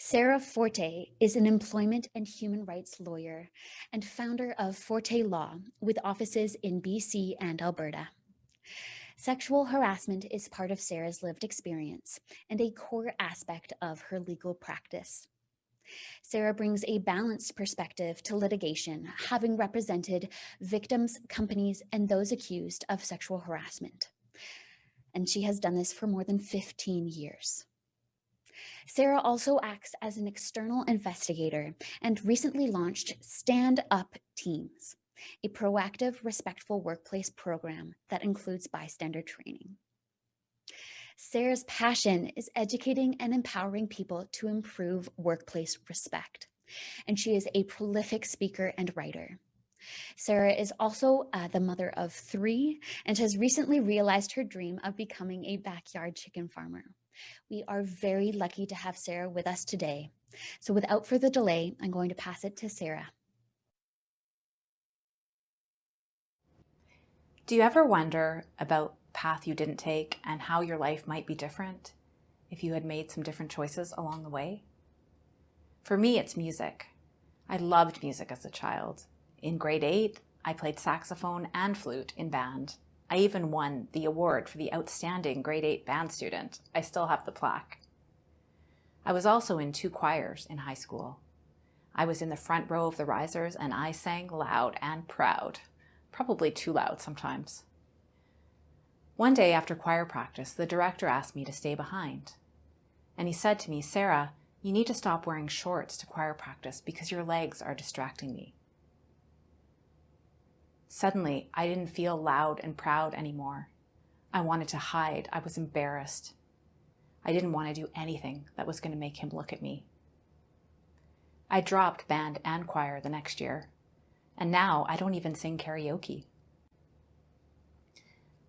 Sara Forte is an employment and human rights lawyer and founder of Forte Law with offices in BC and Alberta. Sexual harassment is part of Sara's lived experience and a core aspect of her legal practice. Sara brings a balanced perspective to litigation, having represented victims, companies, and those accused of sexual harassment. And she has done this for more than 15 years. Sara also acts as an external investigator and recently launched Stand Up Teams, a proactive, respectful workplace program that includes bystander training. Sara's passion is educating and empowering people to improve workplace respect, and she is a prolific speaker and writer. Sara is also the mother of 3 and has recently realized her dream of becoming a backyard chicken farmer. We are very lucky to have Sara with us today. So without further delay, I'm going to pass it to Sara. Do you ever wonder about the path you didn't take and how your life might be different if you had made some different choices along the way? For me, it's music. I loved music as a child. In grade 8, I played saxophone and flute in band. I even won the award for the outstanding grade 8 band student. I still have the plaque. I was also in 2 choirs in high school. I was in the front row of the risers and I sang loud and proud. Probably too loud sometimes. One day after choir practice, the director asked me to stay behind. And he said to me, "Sara, you need to stop wearing shorts to choir practice because your legs are distracting me." Suddenly, I didn't feel loud and proud anymore. I wanted to hide. I was embarrassed. I didn't want to do anything that was going to make him look at me. I dropped band and choir the next year, and now I don't even sing karaoke.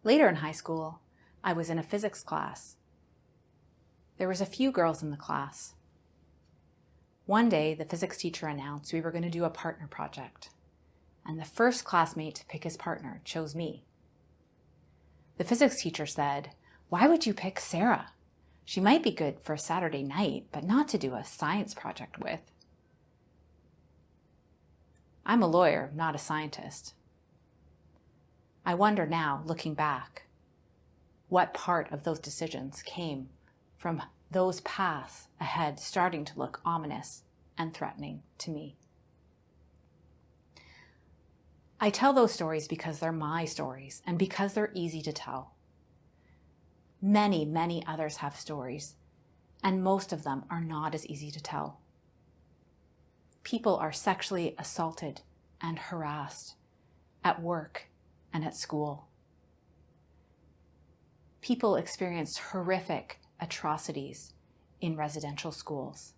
Later in high school, I was in a physics class. There was a few girls in the class. One day, the physics teacher announced we were going to do a partner project, and the first classmate to pick his partner chose me. The physics teacher said, "Why would you pick Sara? She might be good for a Saturday night, but not to do a science project with." I'm a lawyer, not a scientist. I wonder now, looking back, what part of those decisions came from those paths ahead starting to look ominous and threatening to me. I tell those stories because they're my stories and because they're easy to tell. Many, many others have stories, and most of them are not as easy to tell. People are sexually assaulted and harassed at work and at school. People experienced horrific atrocities in residential schools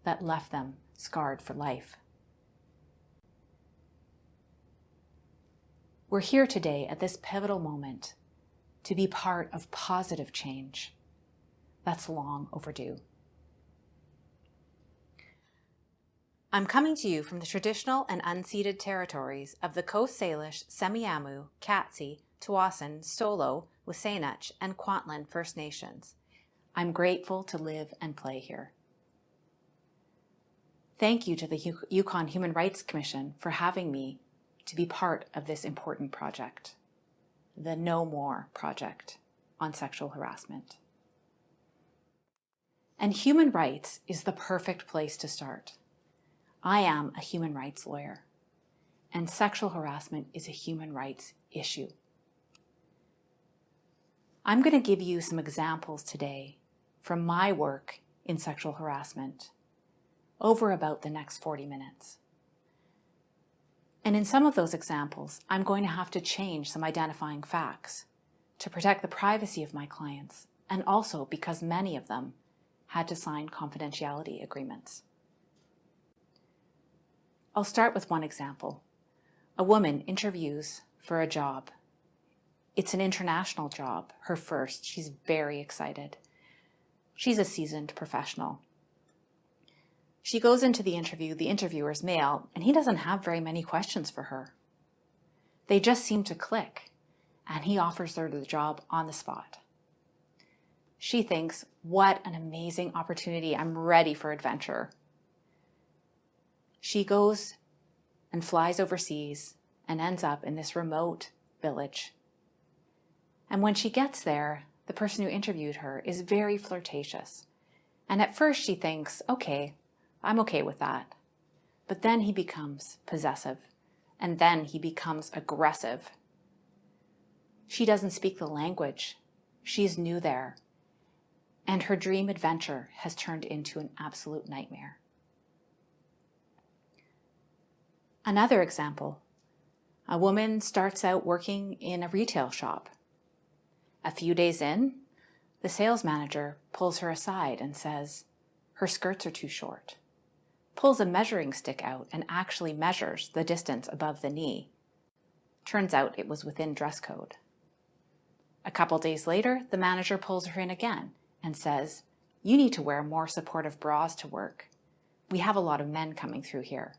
that left them scarred for life. We're here today at this pivotal moment to be part of positive change that's long overdue. I'm coming to you from the traditional and unceded territories of the Coast Salish, Semiahmoo, Katzie, Tsawwassen, Stolo, Wisanach, and Kwantlen First Nations. I'm grateful to live and play here. Thank you to the Yukon Human Rights Commission for having me to be part of this important project, the No More Project on sexual harassment. And human rights is the perfect place to start. I am a human rights lawyer, and sexual harassment is a human rights issue. I'm going to give you some examples today from my work in sexual harassment over about the next 40 minutes. And in some of those examples, I'm going to have to change some identifying facts to protect the privacy of my clients, and also because many of them had to sign confidentiality agreements. I'll start with one example. A woman interviews for a job. It's an international job, her first. She's very excited. She's a seasoned professional. She goes into the interview, the interviewer's male, and he doesn't have very many questions for her. They just seem to click, and he offers her the job on the spot. She thinks, what an amazing opportunity. I'm ready for adventure. She goes and flies overseas and ends up in this remote village. And when she gets there, the person who interviewed her is very flirtatious. And at first she thinks, okay, I'm okay with that. But then he becomes possessive, and then he becomes aggressive. She doesn't speak the language. She's new there. And her dream adventure has turned into an absolute nightmare. Another example, a woman starts out working in a retail shop. A few days in, the sales manager pulls her aside and says, her skirts are too short, pulls a measuring stick out and actually measures the distance above the knee. Turns out it was within dress code. A couple days later, the manager pulls her in again and says, you need to wear more supportive bras to work. We have a lot of men coming through here.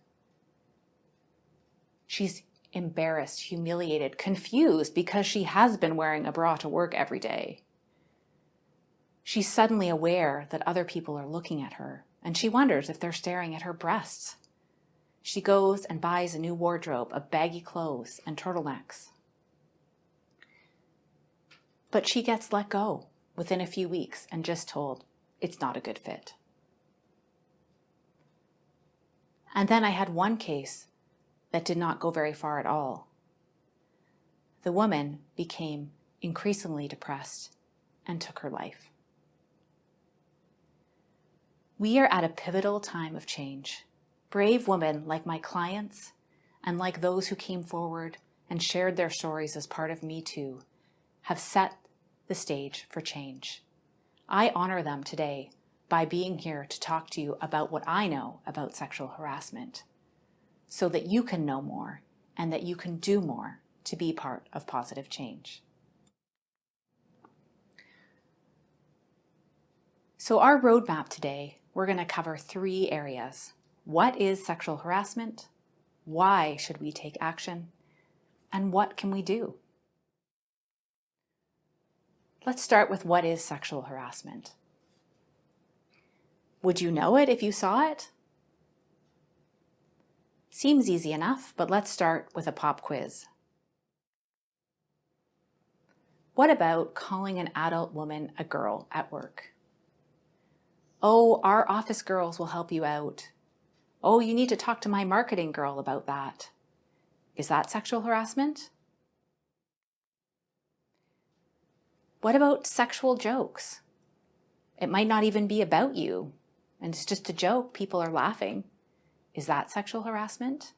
She's embarrassed, humiliated, confused because she has been wearing a bra to work every day. She's suddenly aware that other people are looking at her, and she wonders if they're staring at her breasts. She goes and buys a new wardrobe of baggy clothes and turtlenecks. But she gets let go within a few weeks and just told it's not a good fit. And then I had one case that did not go very far at all. The woman became increasingly depressed and took her life. We are at a pivotal time of change. Brave women like my clients and like those who came forward and shared their stories as part of Me Too have set the stage for change. I honor them today by being here to talk to you about what I know about sexual harassment, so that you can know more and that you can do more to be part of positive change. So our roadmap today, we're going to cover 3 areas. What is sexual harassment? Why should we take action? And what can we do? Let's start with what is sexual harassment. Would you know it if you saw it? Seems easy enough, but let's start with a pop quiz. What about calling an adult woman a girl at work? Oh, our office girls will help you out. Oh, you need to talk to my marketing girl about that. Is that sexual harassment? What about sexual jokes? It might not even be about you, and it's just a joke, people are laughing. Is that sexual harassment?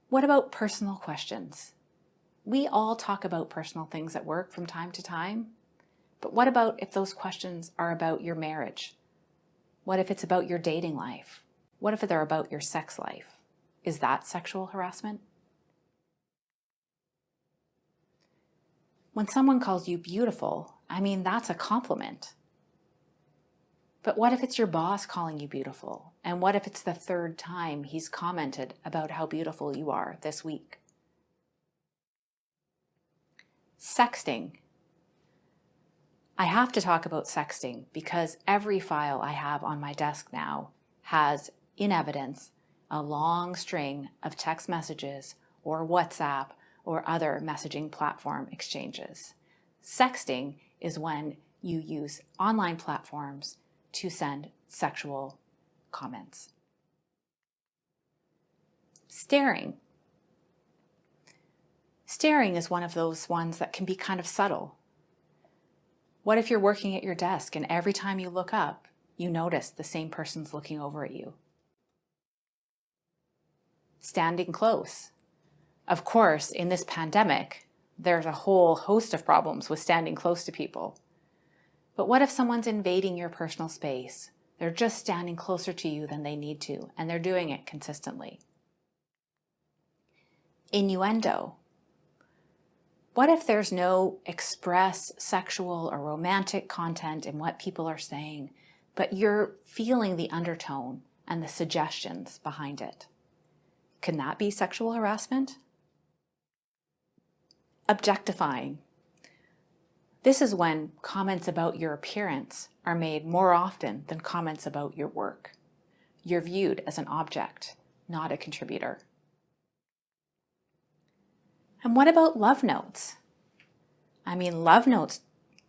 What about personal questions? We all talk about personal things at work from time to time, but what about if those questions are about your marriage? What if it's about your dating life? What if they're about your sex life? Is that sexual harassment? When someone calls you beautiful, I mean, that's a compliment. But what if it's your boss calling you beautiful? And what if it's the 3rd time he's commented about how beautiful you are this week? Sexting. I have to talk about sexting because every file I have on my desk now has, in evidence, a long string of text messages or WhatsApp or other messaging platform exchanges. Sexting is when you use online platforms to send sexual comments. Staring. Staring is one of those ones that can be kind of subtle. What if you're working at your desk and every time you look up, you notice the same person's looking over at you? Standing close. Of course, in this pandemic, there's a whole host of problems with standing close to people. But what if someone's invading your personal space? They're just standing closer to you than they need to, and they're doing it consistently. Innuendo. What if there's no express sexual or romantic content in what people are saying, but you're feeling the undertone and the suggestions behind it? Can that be sexual harassment? Objectifying. This is when comments about your appearance are made more often than comments about your work. You're viewed as an object, not a contributor. And what about love notes? I mean, love notes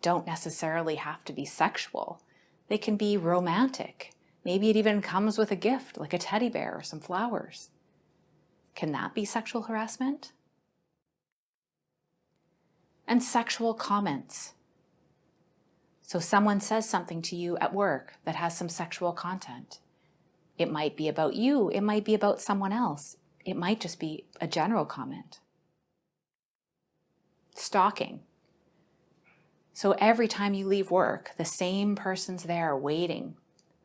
don't necessarily have to be sexual. They can be romantic. Maybe it even comes with a gift, like a teddy bear or some flowers. Can that be sexual harassment? And sexual comments. So someone says something to you at work that has some sexual content. It might be about you. It might be about someone else. It might just be a general comment. Stalking. So every time you leave work, the same person's there waiting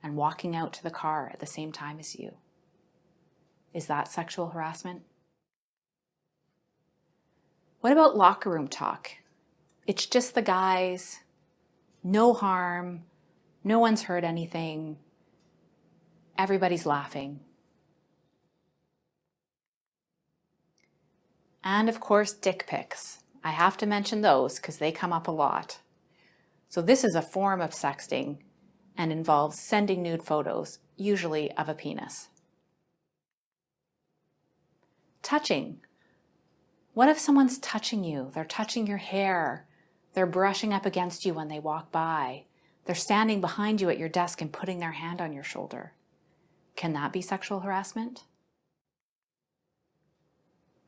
and walking out to the car at the same time as you. Is that sexual harassment? What about locker room talk? It's just the guys, no harm, no one's heard anything, everybody's laughing. And of course, dick pics. I have to mention those because they come up a lot. So this is a form of sexting and involves sending nude photos, usually of a penis. Touching. What if someone's touching you? They're touching your hair. They're brushing up against you when they walk by. They're standing behind you at your desk and putting their hand on your shoulder. Can that be sexual harassment?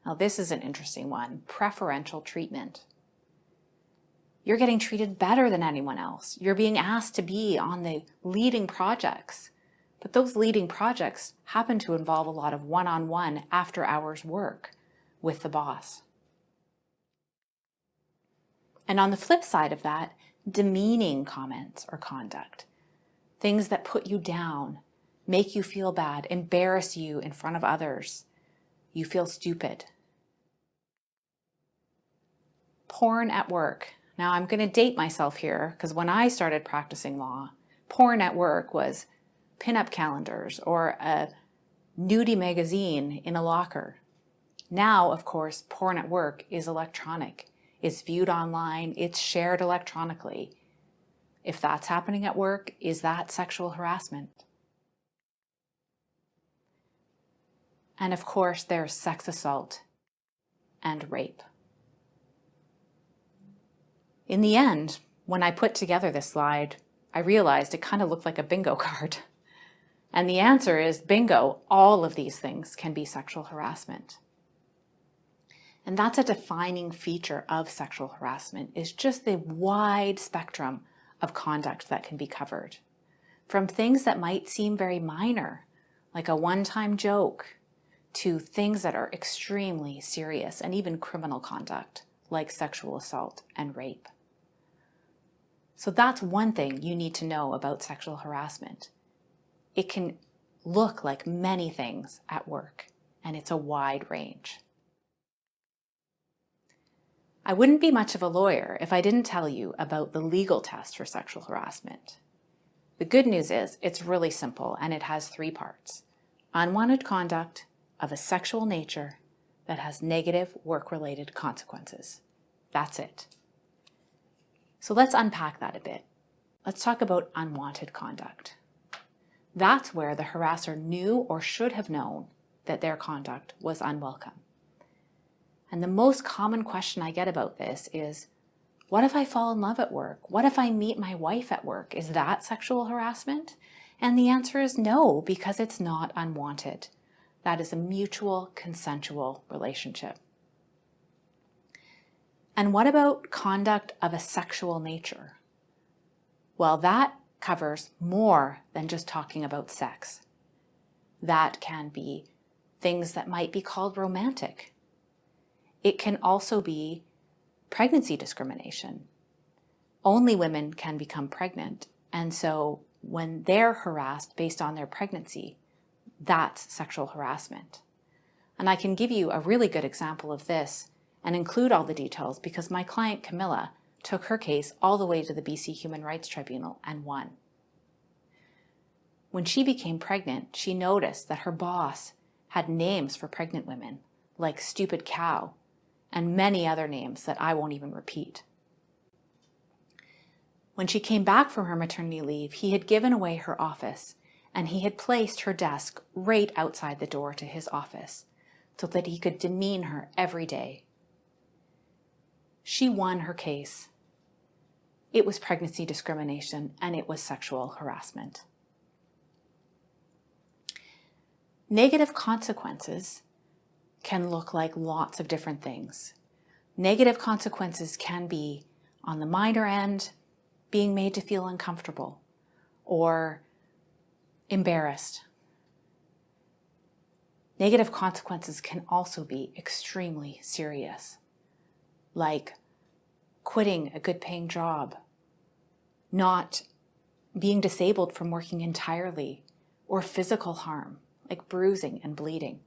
Now this is an interesting one, preferential treatment. You're getting treated better than anyone else. You're being asked to be on the leading projects, but those leading projects happen to involve a lot of one-on-one after-hours work with the boss. And on the flip side of that, demeaning comments or conduct, things that put you down, make you feel bad, embarrass you in front of others. You feel stupid. Porn at work. Now I'm going to date myself here because when I started practicing law, porn at work was pinup calendars or a nudie magazine in a locker. Now, of course, porn at work is electronic. It's viewed online. It's shared electronically. If that's happening at work, is that sexual harassment? And of course, there's sex assault and rape. In the end, when I put together this slide, I realized it kind of looked like a bingo card. And the answer is bingo, all of these things can be sexual harassment. And that's a defining feature of sexual harassment, is just the wide spectrum of conduct that can be covered. From things that might seem very minor, like a one-time joke, to things that are extremely serious and even criminal conduct, like sexual assault and rape. So that's one thing you need to know about sexual harassment. It can look like many things at work, and it's a wide range. I wouldn't be much of a lawyer if I didn't tell you about the legal test for sexual harassment. The good news is it's really simple, and it has 3 parts. Unwanted conduct of a sexual nature that has negative work-related consequences. That's it. So let's unpack that a bit. Let's talk about unwanted conduct. That's where the harasser knew or should have known that their conduct was unwelcome. And the most common question I get about this is, what if I fall in love at work? What if I meet my wife at work? Is that sexual harassment? And the answer is no, because it's not unwanted. That is a mutual, consensual relationship. And what about conduct of a sexual nature? Well, that covers more than just talking about sex. That can be things that might be called romantic. It can also be pregnancy discrimination. Only women can become pregnant, and so when they're harassed based on their pregnancy, that's sexual harassment. And I can give you a really good example of this and include all the details because my client Camilla took her case all the way to the BC Human Rights Tribunal and won. When she became pregnant, she noticed that her boss had names for pregnant women, like stupid cow, and many other names that I won't even repeat. When she came back from her maternity leave, he had given away her office, and he had placed her desk right outside the door to his office so that he could demean her every day. She won her case. It was pregnancy discrimination, and it was sexual harassment. Negative consequences can look like lots of different things. Negative consequences can be, on the minor end, being made to feel uncomfortable or embarrassed. Negative consequences can also be extremely serious, like quitting a good-paying job, not being disabled from working entirely, or physical harm, like bruising and bleeding.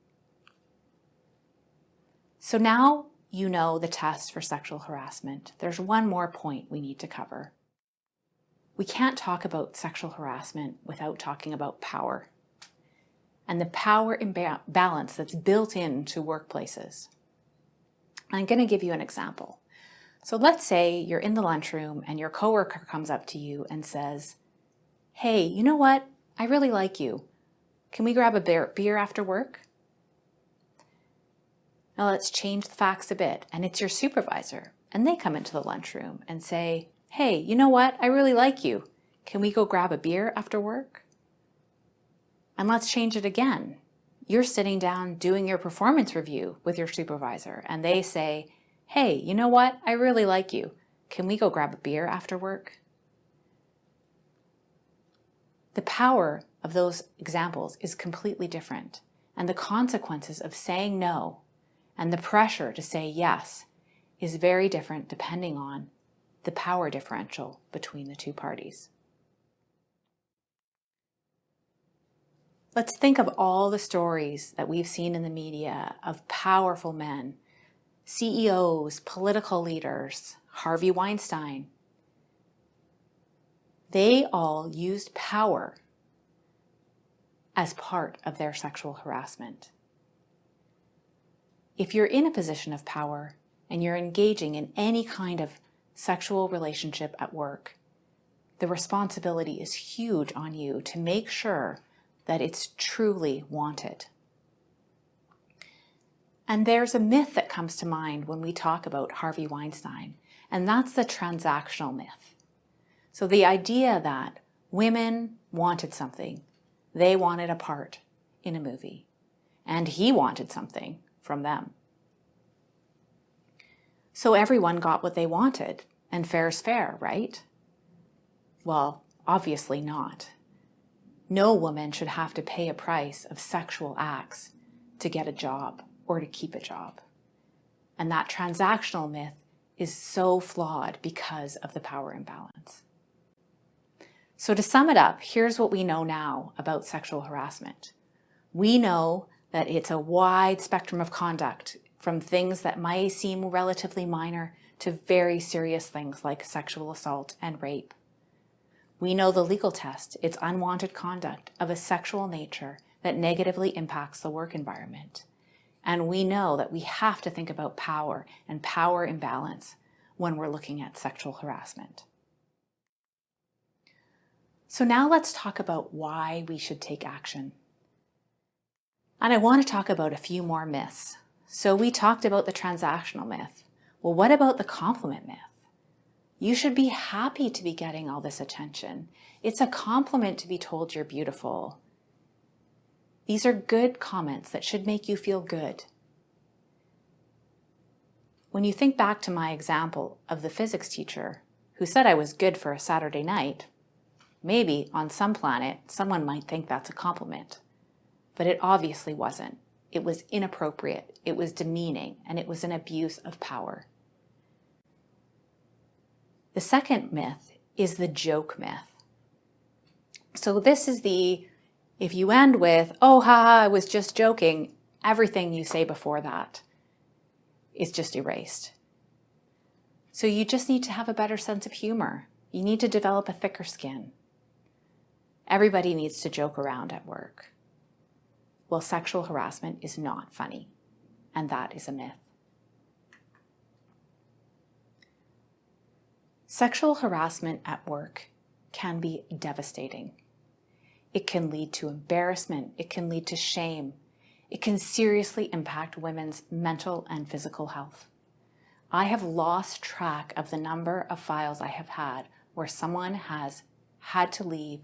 So now you know the test for sexual harassment. There's one more point we need to cover. We can't talk about sexual harassment without talking about power and the power imbalance that's built into workplaces. I'm going to give you an example. So let's say you're in the lunchroom and your coworker comes up to you and says, "Hey, you know what? I really like you. Can we grab a beer after work?" Now let's change the facts a bit, and it's your supervisor, and they come into the lunchroom and say, "Hey, you know what? I really like you. Can we go grab a beer after work?" And let's change it again. You're sitting down doing your performance review with your supervisor, and they say, "Hey, you know what? I really like you. Can we go grab a beer after work?" The power of those examples is completely different, and the consequences of saying no and the pressure to say yes is very different depending on the power differential between the two parties. Let's think of all the stories that we've seen in the media of powerful men, CEOs, political leaders, Harvey Weinstein. They all used power as part of their sexual harassment. If you're in a position of power and you're engaging in any kind of sexual relationship at work, the responsibility is huge on you to make sure that it's truly wanted. And there's a myth that comes to mind when we talk about Harvey Weinstein, and that's the transactional myth. So the idea that women wanted something, they wanted a part in a movie, and he wanted something from them. So everyone got what they wanted, and fair's fair, right? Well, obviously not. No woman should have to pay a price of sexual acts to get a job or to keep a job. And that transactional myth is so flawed because of the power imbalance. So to sum it up, here's what we know now about sexual harassment. We know that it's a wide spectrum of conduct, from things that might seem relatively minor to very serious things like sexual assault and rape. We know the legal test, it's unwanted conduct of a sexual nature that negatively impacts the work environment. And we know that we have to think about power and power imbalance when we're looking at sexual harassment. So now let's talk about why we should take action. And I want to talk about a few more myths. So we talked about the transactional myth. Well, what about the compliment myth? You should be happy to be getting all this attention. It's a compliment to be told you're beautiful. These are good comments that should make you feel good. When you think back to my example of the physics teacher who said I was good for a Saturday night, maybe on some planet someone might think that's a compliment, but it obviously wasn't. It was inappropriate, it was demeaning, and it was an abuse of power. The second myth is the joke myth. So this is if you end with, "Oh, haha, I was just joking," everything you say before that is just erased. So you just need to have a better sense of humor. You need to develop a thicker skin. Everybody needs to joke around at work. Well, sexual harassment is not funny, and that is a myth. Sexual harassment at work can be devastating. It can lead to embarrassment. It can lead to shame. It can seriously impact women's mental and physical health. I have lost track of the number of files I have had where someone has had to leave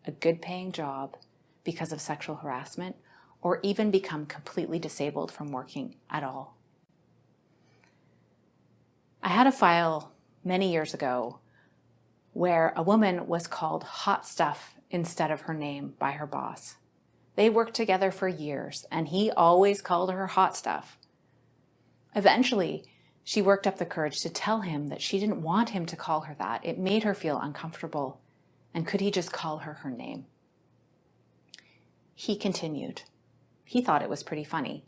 a good paying job because of sexual harassment or even become completely disabled from working at all. I had a file many years ago where a woman was called hot stuff instead of her name by her boss. They worked together for years and he always called her hot stuff. Eventually, she worked up the courage to tell him that she didn't want him to call her that. It made her feel uncomfortable, and could he just call her her name? He continued. He thought it was pretty funny.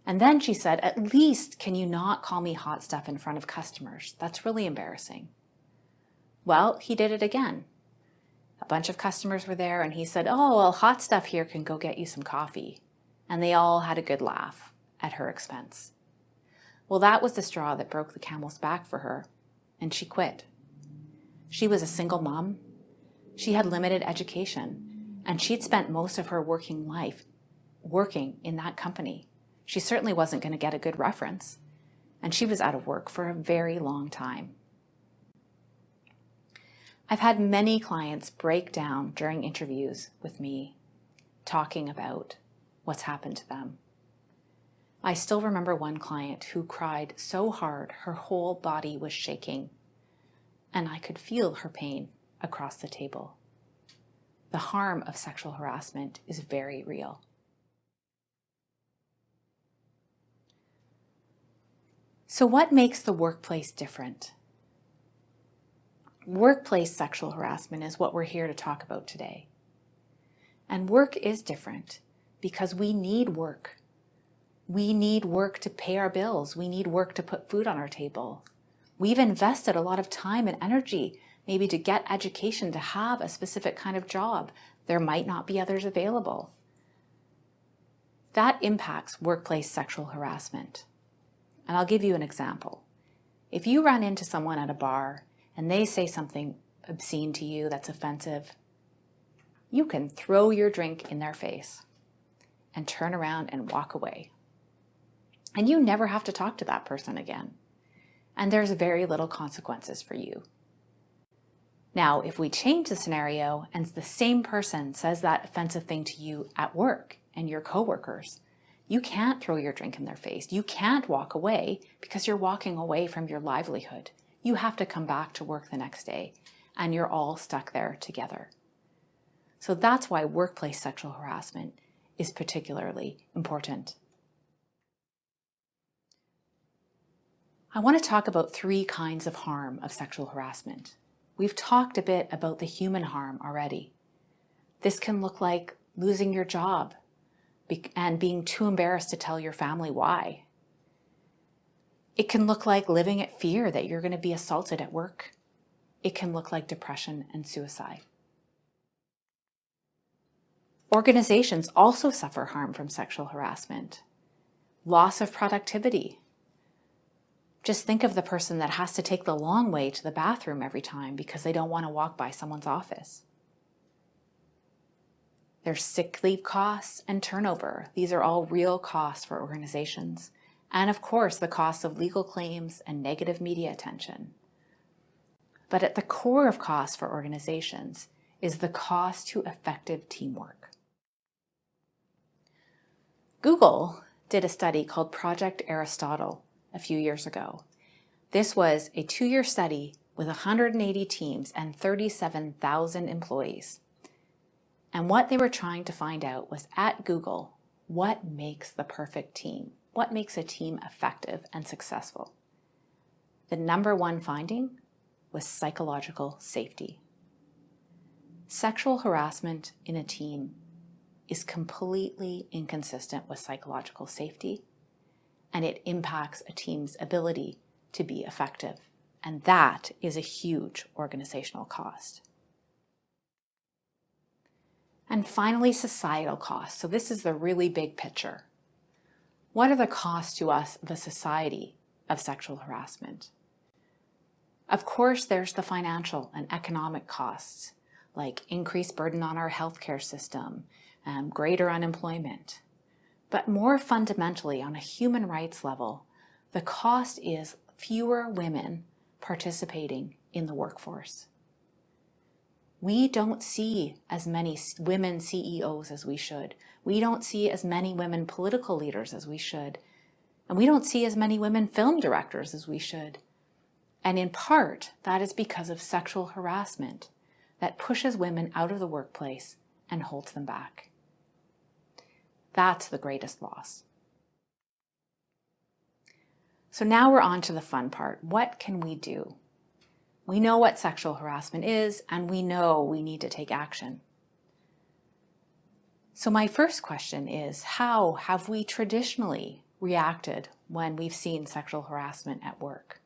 And then she said, "At least can you not call me hot stuff in front of customers? That's really embarrassing." Well, he did it again. A bunch of customers were there and he said, "Oh, well, hot stuff here can go get you some coffee." And they all had a good laugh at her expense. Well, that was the straw that broke the camel's back for her, and she quit. She was a single mom. She had limited education, and she'd spent most of her working life working in that company. She certainly wasn't going to get a good reference, and she was out of work for a very long time. I've had many clients break down during interviews with me, talking about what's happened to them. I still remember one client who cried so hard her whole body was shaking, and I could feel her pain across the table. The harm of sexual harassment is very real. So what makes the workplace different? Workplace sexual harassment is what we're here to talk about today. And work is different because we need work. We need work to pay our bills. We need work to put food on our table. We've invested a lot of time and energy, maybe to get education, to have a specific kind of job. There might not be others available. That impacts workplace sexual harassment. And I'll give you an example. If you run into someone at a bar and they say something obscene to you that's offensive, you can throw your drink in their face and turn around and walk away. And you never have to talk to that person again. And there's very little consequences for you. Now, if we change the scenario and the same person says that offensive thing to you at work and your coworkers, you can't throw your drink in their face. You can't walk away because you're walking away from your livelihood. You have to come back to work the next day and you're all stuck there together. So that's why workplace sexual harassment is particularly important. I want to talk about 3 kinds of harm of sexual harassment. We've talked a bit about the human harm already. This can look like losing your job and being too embarrassed to tell your family why. It can look like living at fear that you're going to be assaulted at work. It can look like depression and suicide. Organizations also suffer harm from sexual harassment. Loss of productivity. Just think of the person that has to take the long way to the bathroom every time because they don't want to walk by someone's office. There's sick leave costs and turnover. These are all real costs for organizations. And of course, the costs of legal claims and negative media attention. But at the core of costs for organizations is the cost to effective teamwork. Google did a study called Project Aristotle a few years ago. This was a 2-year study with 180 teams and 37,000 employees. And what they were trying to find out was, at Google, what makes the perfect team? What makes a team effective and successful? The number one finding was psychological safety. Sexual harassment in a team is completely inconsistent with psychological safety, and it impacts a team's ability to be effective. And that is a huge organizational cost. And finally, societal costs. So this is the really big picture. What are the costs to us, the society, of sexual harassment? Of course, there's the financial and economic costs, like increased burden on our healthcare system, greater unemployment. But more fundamentally, on a human rights level, the cost is fewer women participating in the workforce. We don't see as many women CEOs as we should. We don't see as many women political leaders as we should. And we don't see as many women film directors as we should. And in part, that is because of sexual harassment that pushes women out of the workplace and holds them back. That's the greatest loss. So now we're on to the fun part. What can we do? We know what sexual harassment is, and we know we need to take action. So my first question is, how have we traditionally reacted when we've seen sexual harassment at work?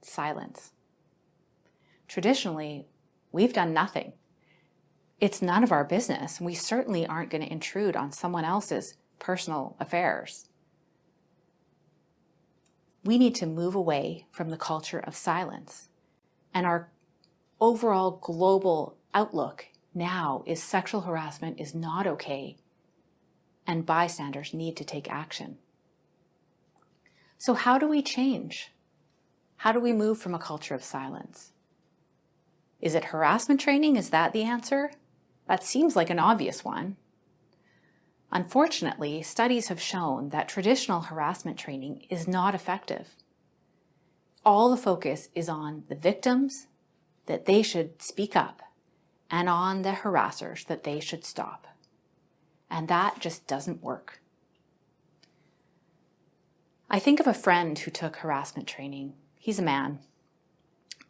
Silence. Traditionally, we've done nothing. It's none of our business. We certainly aren't going to intrude on someone else's personal affairs. We need to move away from the culture of silence. And our overall global outlook now is sexual harassment is not okay, and bystanders need to take action. So how do we change? How do we move from a culture of silence? Is it harassment training? Is that the answer? That seems like an obvious one. Unfortunately, studies have shown that traditional harassment training is not effective. All the focus is on the victims, that they should speak up, and on the harassers, that they should stop. And that just doesn't work. I think of a friend who took harassment training. He's a man.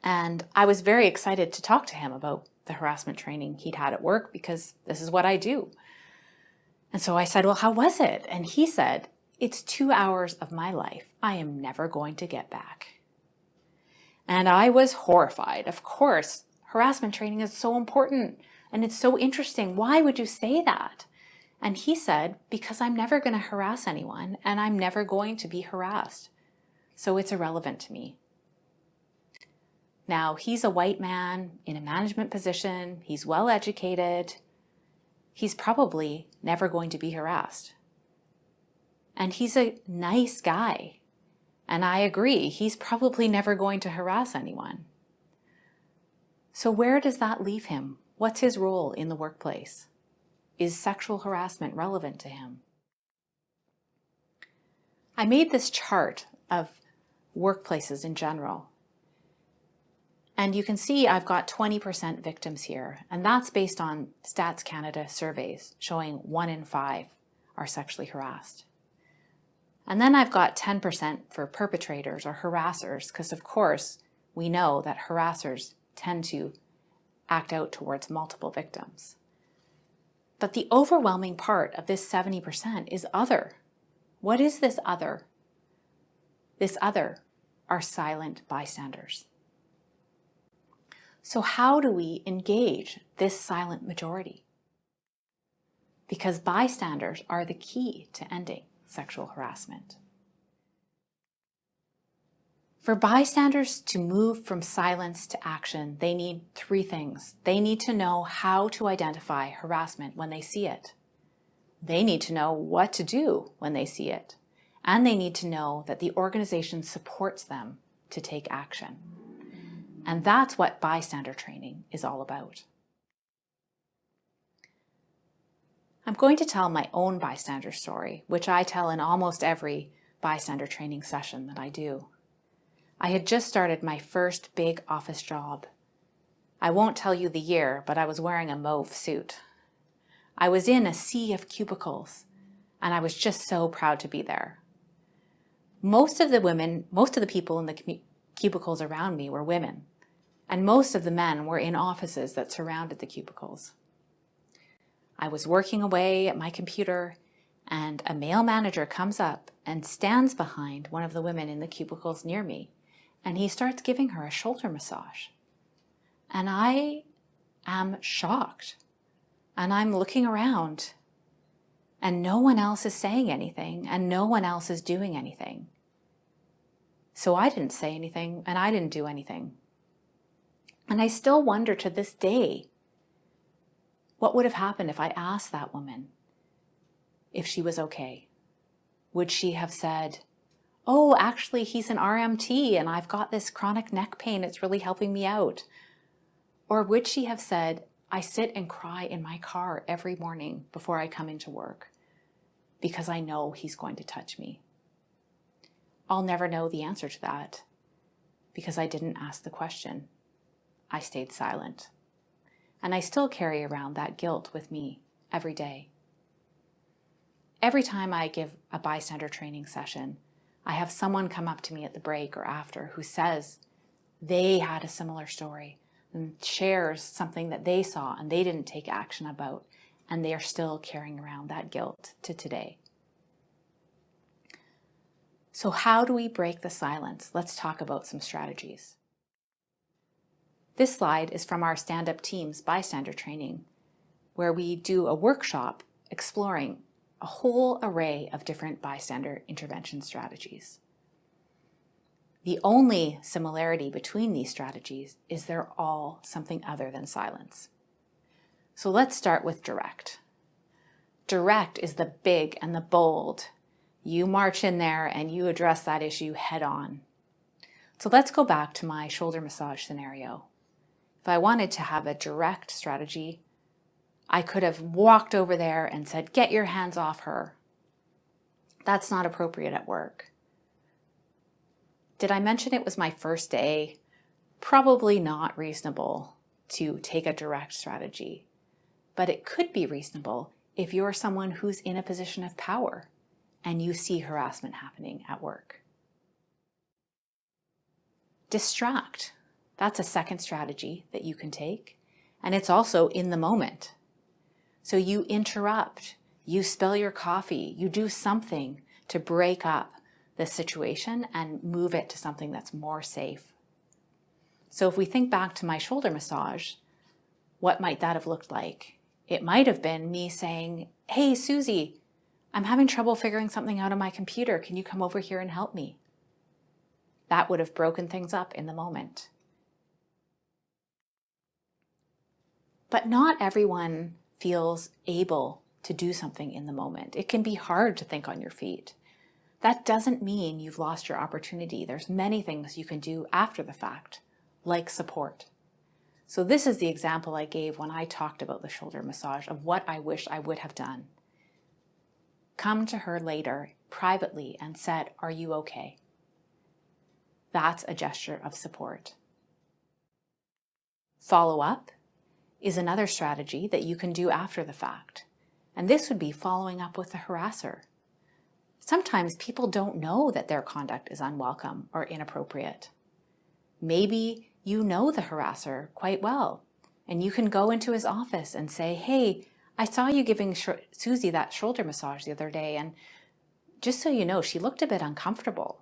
And I was very excited to talk to him about the harassment training he'd had at work because this is what I do. And so I said, well, how was it? And he said, it's 2 hours of my life I am never going to get back. And I was horrified. Of course, harassment training is so important and it's so interesting. Why would you say that? And he said, because I'm never going to harass anyone and I'm never going to be harassed. So it's irrelevant to me. Now, he's a white man in a management position. He's well educated. He's probably never going to be harassed. And he's a nice guy. And I agree, he's probably never going to harass anyone. So where does that leave him? What's his role in the workplace? Is sexual harassment relevant to him? I made this chart of workplaces in general. And you can see I've got 20% victims here, and that's based on Stats Canada surveys showing 1 in 5 are sexually harassed. And then I've got 10% for perpetrators or harassers, because of course we know that harassers tend to act out towards multiple victims. But the overwhelming part of this 70% is other. What is this other? This other are silent bystanders. So how do we engage this silent majority? Because bystanders are the key to ending sexual harassment. For bystanders to move from silence to action, they need 3 things. They need to know how to identify harassment when they see it. They need to know what to do when they see it. And they need to know that the organization supports them to take action. And that's what bystander training is all about. I'm going to tell my own bystander story, which I tell in almost every bystander training session that I do. I had just started my first big office job. I won't tell you the year, but I was wearing a mauve suit. I was in a sea of cubicles, and I was just so proud to be there. Most of the people in the cubicles around me were women, and most of the men were in offices that surrounded the cubicles. I was working away at my computer, and a male manager comes up and stands behind one of the women in the cubicles near me, and he starts giving her a shoulder massage. And I am shocked, and I'm looking around, and no one else is saying anything, and no one else is doing anything. So I didn't say anything and I didn't do anything. And I still wonder to this day, what would have happened if I asked that woman if she was okay? Would she have said, oh, actually, he's an RMT and I've got this chronic neck pain. It's really helping me out. Or would she have said, I sit and cry in my car every morning before I come into work because I know he's going to touch me? I'll never know the answer to that because I didn't ask the question. I stayed silent. And I still carry around that guilt with me every day. Every time I give a bystander training session, I have someone come up to me at the break or after who says they had a similar story and shares something that they saw and they didn't take action about, and they are still carrying around that guilt to today. So how do we break the silence? Let's talk about some strategies. This slide is from our stand-up team's bystander training, where we do a workshop exploring a whole array of different bystander intervention strategies. The only similarity between these strategies is they're all something other than silence. So let's start with direct. Direct is the big and the bold. You march in there and you address that issue head on. So let's go back to my shoulder massage scenario. If I wanted to have a direct strategy, I could have walked over there and said, get your hands off her. That's not appropriate at work. Did I mention it was my first day? Probably not reasonable to take a direct strategy, but it could be reasonable if you're someone who's in a position of power and you see harassment happening at work. Distract. That's a second strategy that you can take, and it's also in the moment. So you interrupt, you spill your coffee, you do something to break up the situation and move it to something that's more safe. So if we think back to my shoulder massage, what might that have looked like? It might have been me saying, hey, Susie, I'm having trouble figuring something out on my computer. Can you come over here and help me? That would have broken things up in the moment. But not everyone feels able to do something in the moment. It can be hard to think on your feet. That doesn't mean you've lost your opportunity. There's many things you can do after the fact, like support. So this is the example I gave when I talked about the shoulder massage of what I wish I would have done. Come to her later privately and said, are you okay? That's a gesture of support. Follow up is another strategy that you can do after the fact. And this would be following up with the harasser. Sometimes people don't know that their conduct is unwelcome or inappropriate. Maybe you know the harasser quite well, and you can go into his office and say, hey, I saw you giving Susie that shoulder massage the other day, and just so you know, she looked a bit uncomfortable.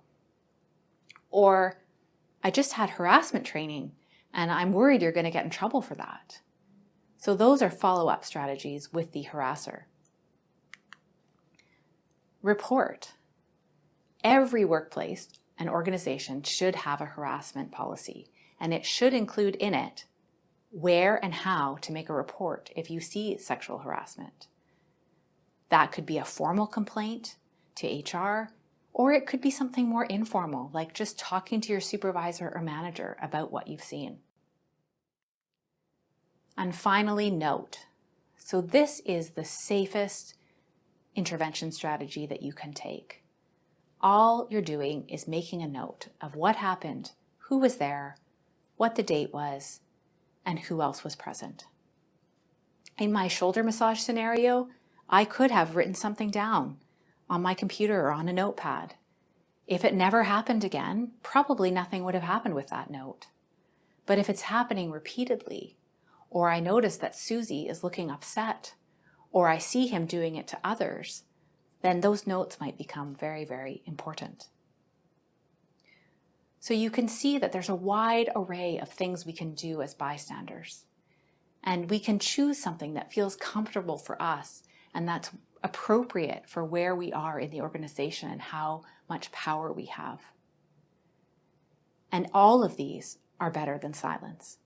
Or, I just had harassment training, and I'm worried you're going to get in trouble for that. So those are follow-up strategies with the harasser. Report. Every workplace and organization should have a harassment policy, and it should include in it where and how to make a report if you see sexual harassment. That could be a formal complaint to HR, or it could be something more informal, like just talking to your supervisor or manager about what you've seen. And finally, note. So this is the safest intervention strategy that you can take. All you're doing is making a note of what happened, who was there, what the date was, and who else was present. In my shoulder massage scenario, I could have written something down on my computer or on a notepad. If it never happened again, probably nothing would have happened with that note. But if it's happening repeatedly, or I notice that Susie is looking upset, or I see him doing it to others, then those notes might become very, very important. So you can see that there's a wide array of things we can do as bystanders. And we can choose something that feels comfortable for us and that's appropriate for where we are in the organization and how much power we have. And all of these are better than silence.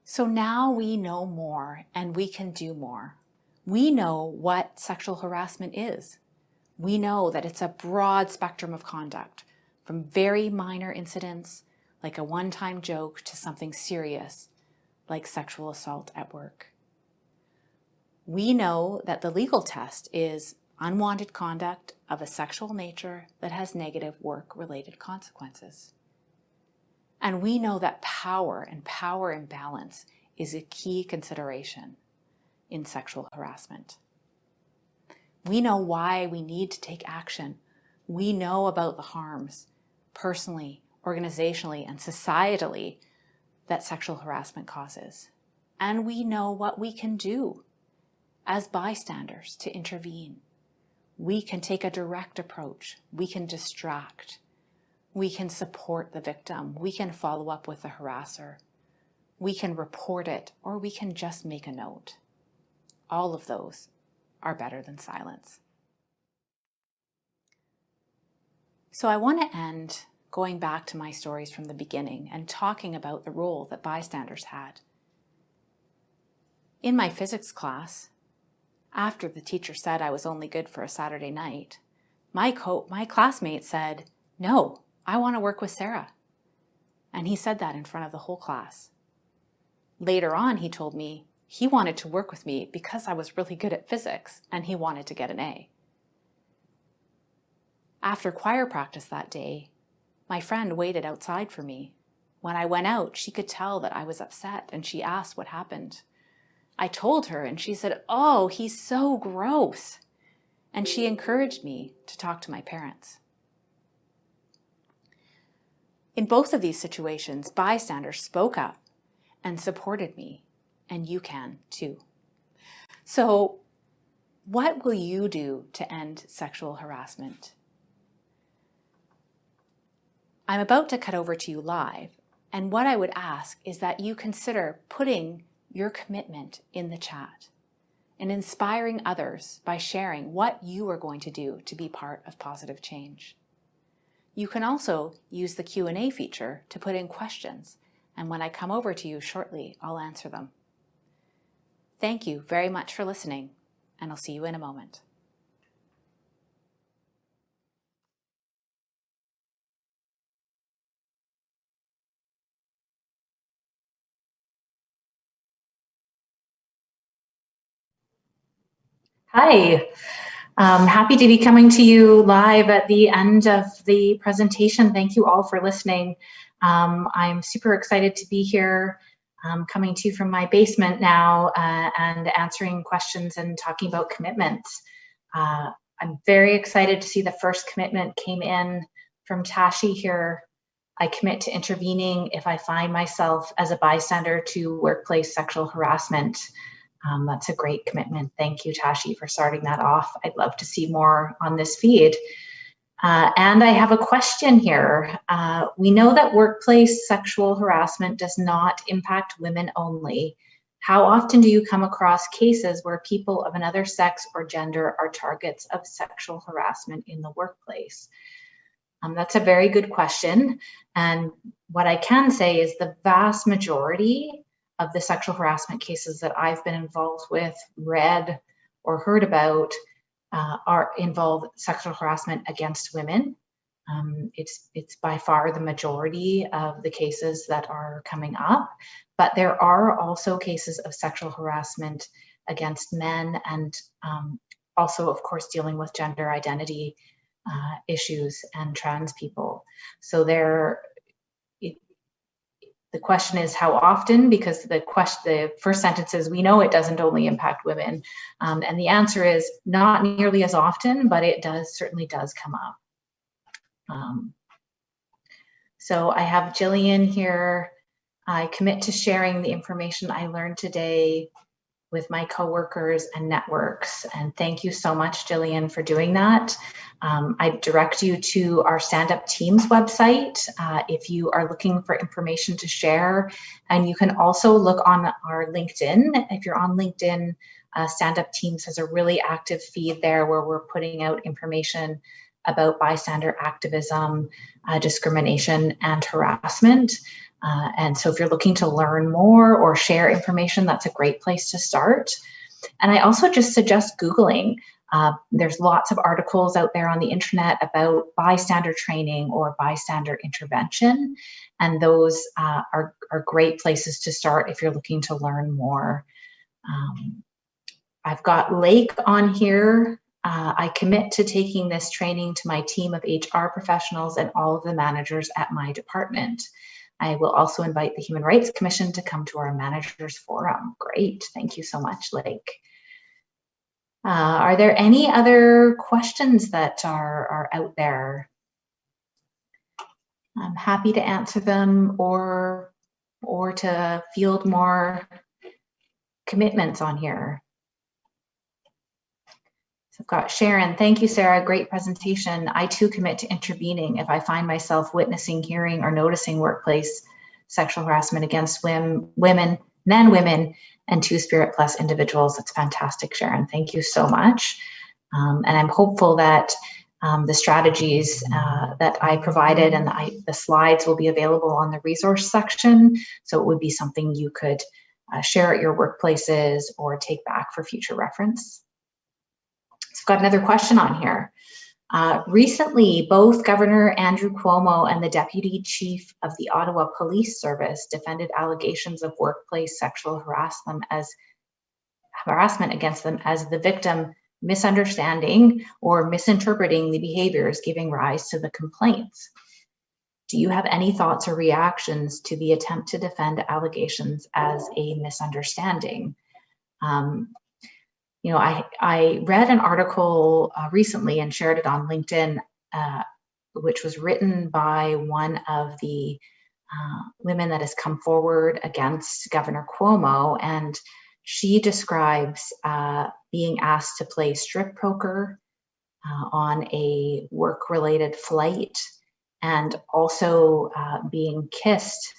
So now we know more and we can do more. We know what sexual harassment is. We know that it's a broad spectrum of conduct, from very minor incidents like a one-time joke to something serious like sexual assault at work. We know that the legal test is unwanted conduct of a sexual nature that has negative work-related consequences. And we know that power and power imbalance is a key consideration in sexual harassment. We know why we need to take action. We know about the harms, personally, organizationally, and societally, that sexual harassment causes. And we know what we can do as bystanders to intervene. We can take a direct approach. We can distract. We can support the victim. We can follow up with the harasser. We can report it, or we can just make a note. All of those are better than silence. So I want to end going back to my stories from the beginning and talking about the role that bystanders had. In my physics class, after the teacher said I was only good for a Saturday night, my classmate said, "No, I want to work with Sara." And he said that in front of the whole class. Later on, he told me he wanted to work with me because I was really good at physics and he wanted to get an A. After choir practice that day, my friend waited outside for me. When I went out, she could tell that I was upset and she asked what happened. I told her and she said, "Oh, he's so gross." And she encouraged me to talk to my parents. In both of these situations, bystanders spoke up and supported me, and you can too. So, what will you do to end sexual harassment? I'm about to cut over to you live, and what I would ask is that you consider putting your commitment in the chat and inspiring others by sharing what you are going to do to be part of positive change. You can also use the Q&A feature to put in questions, and when I come over to you shortly, I'll answer them. Thank you very much for listening, and I'll see you in a moment. Hi, happy to be coming to you live at the end of the presentation. Thank you all for listening. I'm super excited to be here, coming to you from my basement now and answering questions and talking about commitments. I'm very excited to see the first commitment came in from Tashi here. I commit to intervening if I find myself as a bystander to workplace sexual harassment. That's a great commitment. Thank you, Tashi, for starting that off. I'd love to see more on this feed. And I have a question here. We know that workplace sexual harassment does not impact women only. How often do you come across cases where people of another sex or gender are targets of sexual harassment in the workplace? That's a very good question. And what I can say is the vast majority of the sexual harassment cases that I've been involved with, read, or heard about involve sexual harassment against women. It's by far the majority of the cases that are coming up, but there are also cases of sexual harassment against men and also, of course, dealing with gender identity issues and trans people. So the question is how often, because the first sentence is, we know it doesn't only impact women. And the answer is not nearly as often, but it certainly does come up. So I have Jillian here. I commit to sharing the information I learned today with my coworkers and networks. And thank you so much, Jillian, for doing that. I direct you to our Stand Up Teams website if you are looking for information to share. And you can also look on our LinkedIn. If you're on LinkedIn, Stand Up Teams has a really active feed there where we're putting out information about bystander activism, discrimination, and harassment. And so if you're looking to learn more or share information, that's a great place to start. And I also just suggest Googling. There's lots of articles out there on the internet about bystander training or bystander intervention, and those are great places to start if you're looking to learn more. I've got Lake on here. I commit to taking this training to my team of HR professionals and all of the managers at my department. I will also invite the Human Rights Commission to come to our managers forum. Great, thank you so much, Lake. Are there any other questions that are out there? I'm happy to answer them or to field more commitments on here. So I've got Sharon. Thank you, Sarah. Great presentation. I too commit to intervening if I find myself witnessing, hearing, or noticing workplace sexual harassment against women, and Two-Spirit Plus individuals. That's fantastic, Sharon. Thank you so much. And I'm hopeful that the strategies that I provided and the slides will be available on the resource section. So it would be something you could share at your workplaces or take back for future reference. So I've got another question on here. Recently, both Governor Andrew Cuomo and the Deputy Chief of the Ottawa Police Service defended allegations of workplace sexual harassment against them as the victim misunderstanding or misinterpreting the behaviors giving rise to the complaints. Do you have any thoughts or reactions to the attempt to defend allegations as a misunderstanding? You know, I read an article recently and shared it on LinkedIn, which was written by one of the women that has come forward against Governor Cuomo, and she describes being asked to play strip poker on a work-related flight, and also being kissed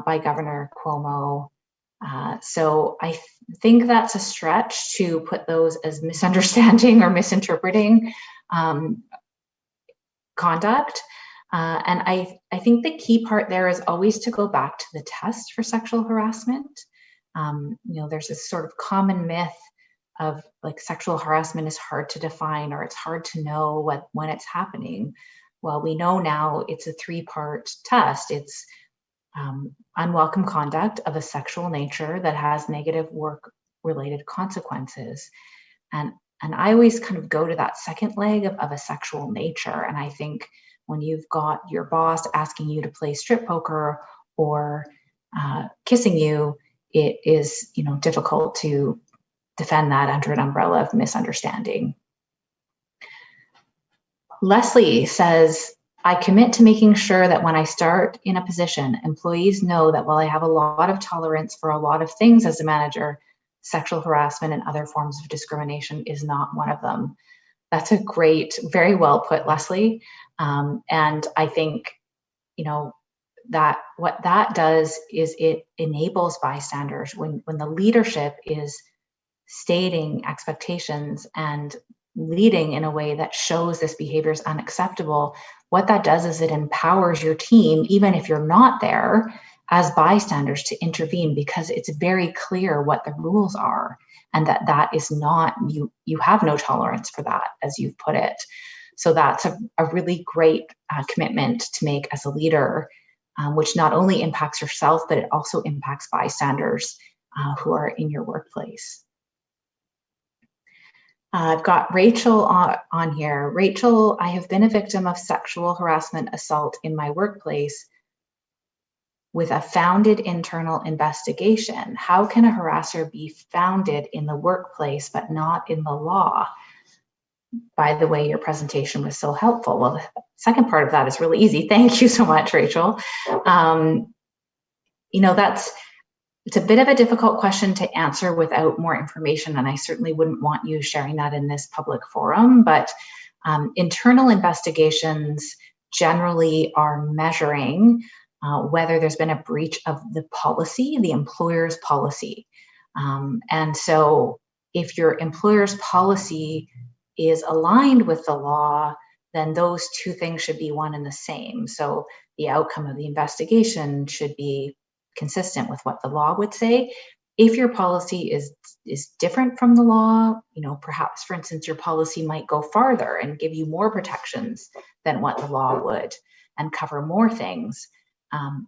by Governor Cuomo. So I think that's a stretch to put those as misunderstanding or misinterpreting conduct. And I think the key part there is always to go back to the test for sexual harassment. You know, there's this sort of common myth of like sexual harassment is hard to define, or it's hard to know when it's happening. Well, we know now it's a three-part test. It's unwelcome conduct of a sexual nature that has negative work-related consequences. And I always kind of go to that second leg of a sexual nature. And I think when you've got your boss asking you to play strip poker or kissing you, it is, you know, difficult to defend that under an umbrella of misunderstanding. Leslie says, I commit to making sure that when I start in a position, employees know that while I have a lot of tolerance for a lot of things as a manager, sexual harassment and other forms of discrimination is not one of them. That's a great, very well put, Leslie. And I think, you know, that what that does is it enables bystanders when the leadership is stating expectations and leading in a way that shows this behavior is unacceptable. What that does is it empowers your team, even if you're not there, as bystanders to intervene, because it's very clear what the rules are, and that is not, you have no tolerance for that, as you've put it. So that's a really great commitment to make as a leader, which not only impacts yourself, but it also impacts bystanders who are in your workplace. I've got Rachel on here. Rachel, I have been a victim of sexual harassment assault in my workplace with a founded internal investigation. How can a harasser be founded in the workplace but not in the law? By the way, your presentation was so helpful. Well, the second part of that is really easy. Thank you so much, Rachel. You know, it's a bit of a difficult question to answer without more information, and I certainly wouldn't want you sharing that in this public forum, but internal investigations generally are measuring whether there's been a breach of the policy, the employer's policy. And so if your employer's policy is aligned with the law, then those two things should be one and the same. So the outcome of the investigation should be consistent with what the law would say. If your policy is different from the law, perhaps, for instance, your policy might go farther and give you more protections than what the law would and cover more things,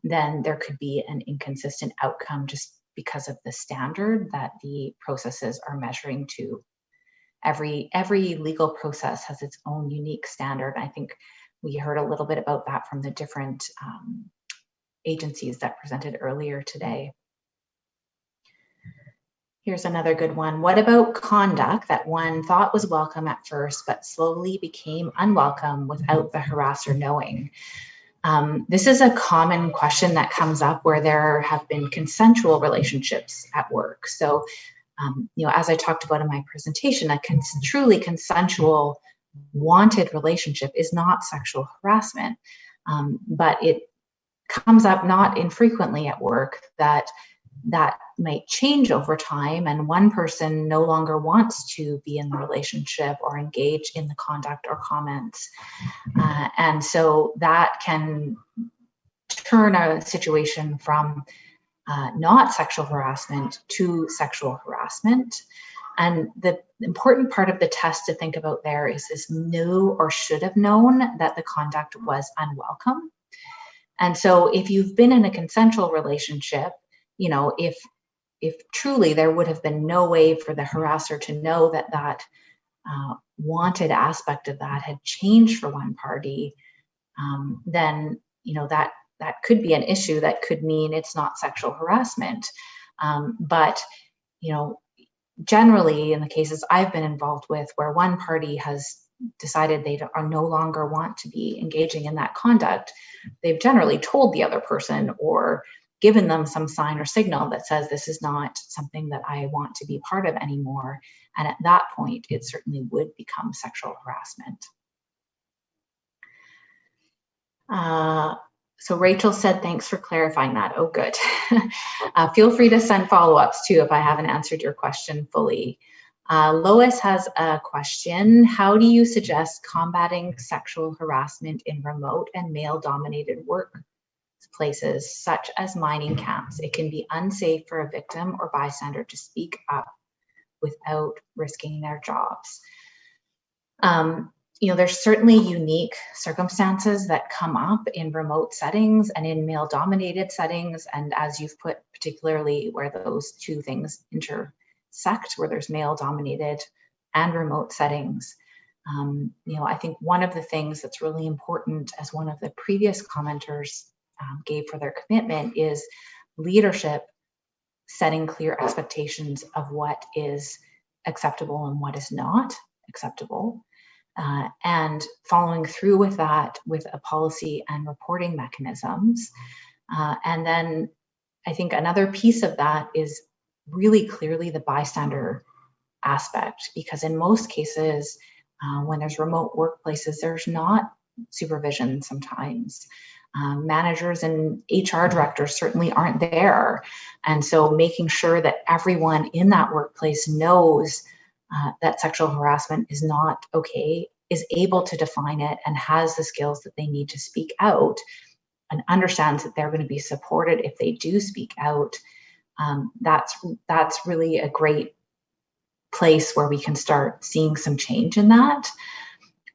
then there could be an inconsistent outcome just because of the standard that the processes are measuring to. Every legal process has its own unique standard. I think we heard a little bit about that from the different agencies that presented earlier today. Here's another good one. What about conduct that one thought was welcome at first, but slowly became unwelcome without the harasser knowing? This is a common question that comes up where there have been consensual relationships at work. So, as I talked about in my presentation, a truly consensual, wanted relationship is not sexual harassment, but it comes up not infrequently at work that might change over time, and one person no longer wants to be in the relationship or engage in the conduct or comments. And so that can turn a situation from not sexual harassment to sexual harassment. And the important part of the test to think about there is this knew or should have known that the conduct was unwelcome. And so if you've been in a consensual relationship, if truly there would have been no way for the harasser to know that wanted aspect of that had changed for one party, then that could be an issue that could mean it's not sexual harassment. But generally in the cases I've been involved with where one party has decided they no longer want to be engaging in that conduct, they've generally told the other person or given them some sign or signal that says this is not something that I want to be part of anymore. And at that point, it certainly would become sexual harassment. So Rachel said, thanks for clarifying that. Oh, good. Feel free to send follow-ups too if I haven't answered your question fully. Lois has a question. How do you suggest combating sexual harassment in remote and male-dominated workplaces, such as mining camps? It can be unsafe for a victim or bystander to speak up without risking their jobs. There's certainly unique circumstances that come up in remote settings and in male-dominated settings, and as you've put, particularly where those two things intersect, where there's male-dominated and remote settings. I think one of the things that's really important, as one of the previous commenters gave for their commitment, is leadership setting clear expectations of what is acceptable and what is not acceptable. And following through with that with a policy and reporting mechanisms. And then I think another piece of that is really clearly the bystander aspect, because in most cases, when there's remote workplaces, there's not supervision sometimes. Managers and HR directors certainly aren't there. And so making sure that everyone in that workplace knows that sexual harassment is not okay, is able to define it, and has the skills that they need to speak out, and understands that they're going to be supported if they do speak out. That's really a great place where we can start seeing some change in that.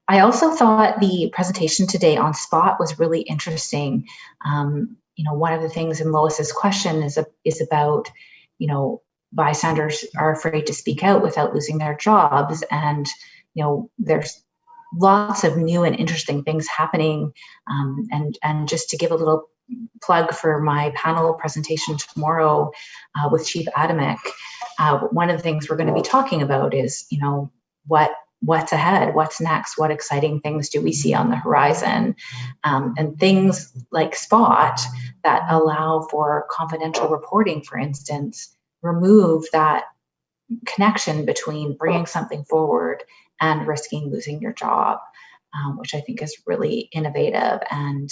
I also thought the presentation today on SPOT was really interesting. One of the things in Lois's question is about, bystanders are afraid to speak out without losing their jobs. And, there's lots of new and interesting things happening. And just to give a little plug for my panel presentation tomorrow with Chief Adamick, one of the things we're going to be talking about is, what's ahead, what's next, what exciting things do we see on the horizon, and things like SPOT that allow for confidential reporting, for instance, remove that connection between bringing something forward and risking losing your job, which I think is really innovative and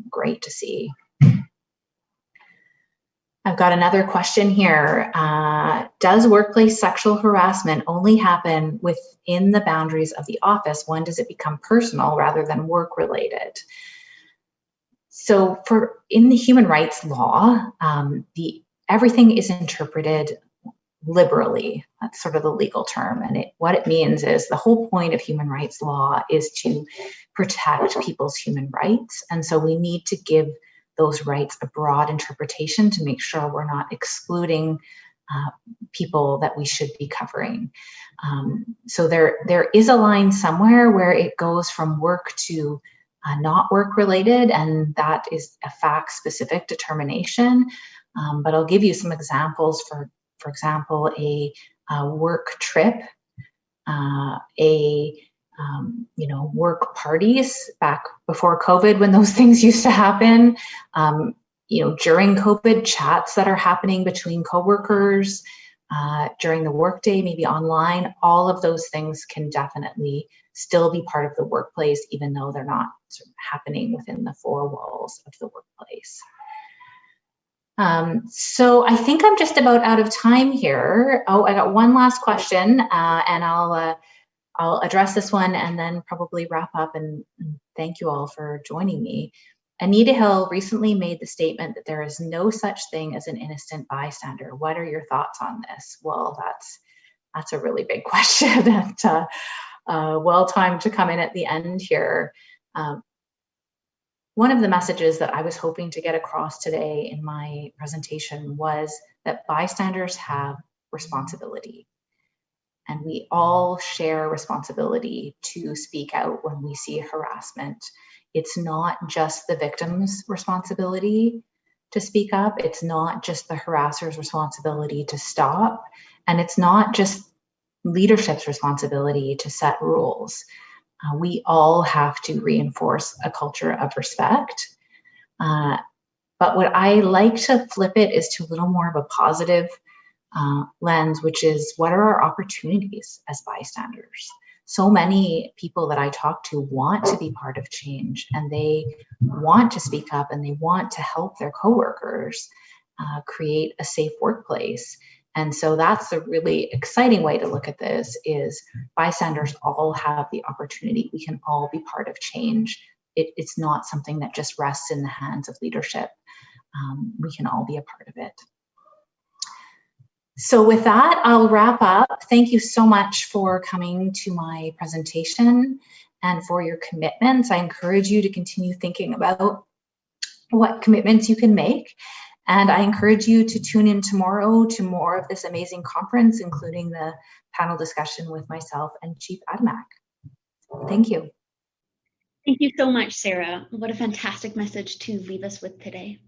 great to see. I've got another question here. Does workplace sexual harassment only happen within the boundaries of the office? When does it become personal rather than work related? So in the human rights law, everything is interpreted liberally. That's sort of the legal term. And what it means is the whole point of human rights law is to protect people's human rights. And so we need to give those rights a broad interpretation to make sure we're not excluding people that we should be covering. So there is a line somewhere where it goes from work to not work related, and that is a fact specific determination. But I'll give you some examples. For example, a work trip, work parties back before COVID, when those things used to happen, during COVID, chats that are happening between coworkers during the workday, maybe online, all of those things can definitely still be part of the workplace, even though they're not sort of happening within the four walls of the workplace. So I think I'm just about out of time here. Oh, I got one last question, and I'll address this one and then probably wrap up, and thank you all for joining me. Anita Hill recently made the statement that there is no such thing as an innocent bystander. What are your thoughts on this? Well, that's a really big question, and well timed to come in at the end here. One of the messages that I was hoping to get across today in my presentation was that bystanders have responsibility. And we all share responsibility to speak out when we see harassment. It's not just the victim's responsibility to speak up. It's not just the harasser's responsibility to stop. And it's not just leadership's responsibility to set rules. We all have to reinforce a culture of respect. But what I like to flip it is to a little more of a positive lens, which is what are our opportunities as bystanders? So many people that I talk to want to be part of change, and they want to speak up, and they want to help their coworkers create a safe workplace. And so that's a really exciting way to look at this, is bystanders all have the opportunity. We can all be part of change. It's not something that just rests in the hands of leadership. We can all be a part of it. So with that, I'll wrap up. Thank you so much for coming to my presentation and for your commitments. I encourage you to continue thinking about what commitments you can make. And I encourage you to tune in tomorrow to more of this amazing conference, including the panel discussion with myself and Chief Adamak. Thank you. Thank you so much, Sarah. What a fantastic message to leave us with today.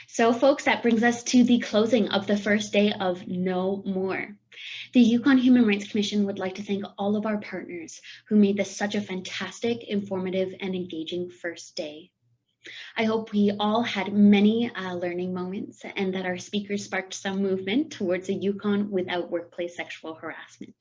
So folks, that brings us to the closing of the first day of No More. The Yukon Human Rights Commission would like to thank all of our partners who made this such a fantastic, informative, and engaging first day. I hope we all had many learning moments, and that our speakers sparked some movement towards a Yukon without workplace sexual harassment.